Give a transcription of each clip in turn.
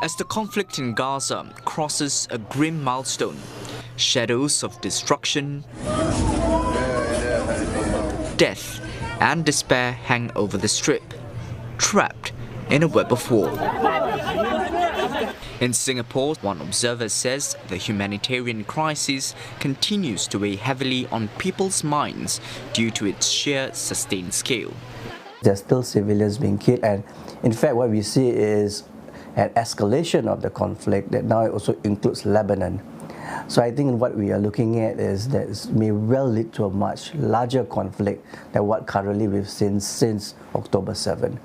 As the conflict in Gaza crosses a grim milestone, shadows of destruction, death and despair hang over the Strip, trapped in a web of war. In Singapore, one observer says the humanitarian crisis continues to weigh heavily on people's minds due to its sheer sustained scale. There are still civilians being killed, and in fact what we see is an escalation of the conflict that now also includes Lebanon. So I think what we are looking at is that it may well lead to a much larger conflict than what currently we've seen since October 7.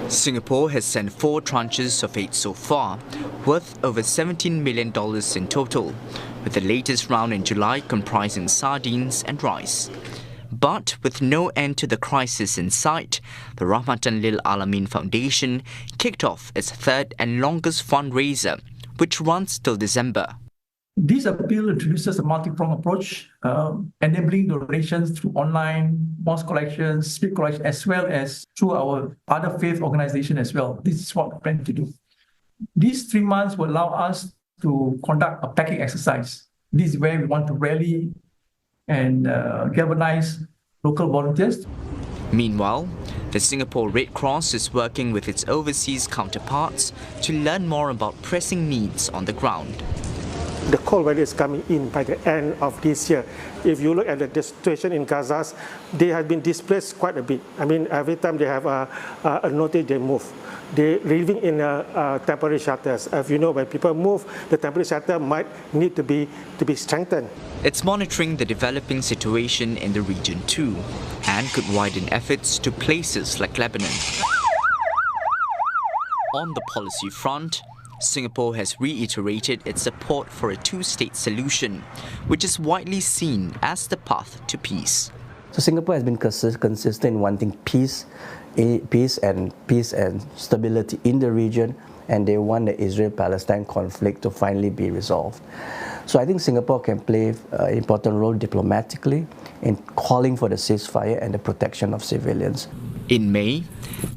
Singapore has sent 4 tranches of aid so far, worth over $17 million in total, with the latest round in July comprising sardines and rice. But with no end to the crisis in sight, the Rahmatan Lil Alamin Foundation kicked off its 3rd and longest fundraiser, which runs till December. This appeal introduces a multi-pronged approach, enabling donations through online mosque collections, street collections, as well as through our other faith organizations as well. This is what we plan to do. These 3 months will allow us to conduct a packing exercise. This is where we want to rally and galvanize local volunteers. Meanwhile, the Singapore Red Cross is working with its overseas counterparts to learn more about pressing needs on the ground. The cold weather is coming in by the end of this year. If you look at the situation in Gaza, they have been displaced quite a bit. I mean, every time they have a notice, they move. They're living in temporary shelters. As you know, when people move, the temporary shelter might need to be strengthened. It's monitoring the developing situation in the region too, and could widen efforts to places like Lebanon. On the policy front, Singapore has reiterated its support for a 2-state solution, which is widely seen as the path to peace. So Singapore has been consistent in wanting peace and stability in the region, and they want the Israel-Palestine conflict to finally be resolved. So I think Singapore can play an important role diplomatically in calling for the ceasefire and the protection of civilians. In May,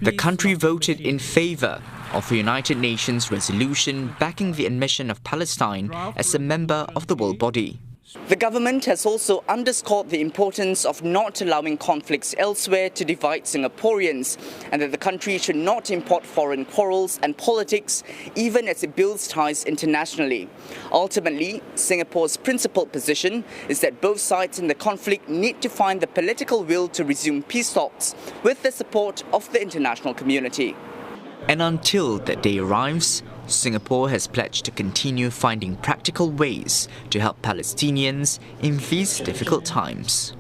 the country voted in favour of a United Nations resolution backing the admission of Palestine as a member of the world body. The government has also underscored the importance of not allowing conflicts elsewhere to divide Singaporeans, and that the country should not import foreign quarrels and politics even as it builds ties internationally. Ultimately, Singapore's principled position is that both sides in the conflict need to find the political will to resume peace talks with the support of the international community. And until that day arrives, Singapore has pledged to continue finding practical ways to help Palestinians in these difficult times.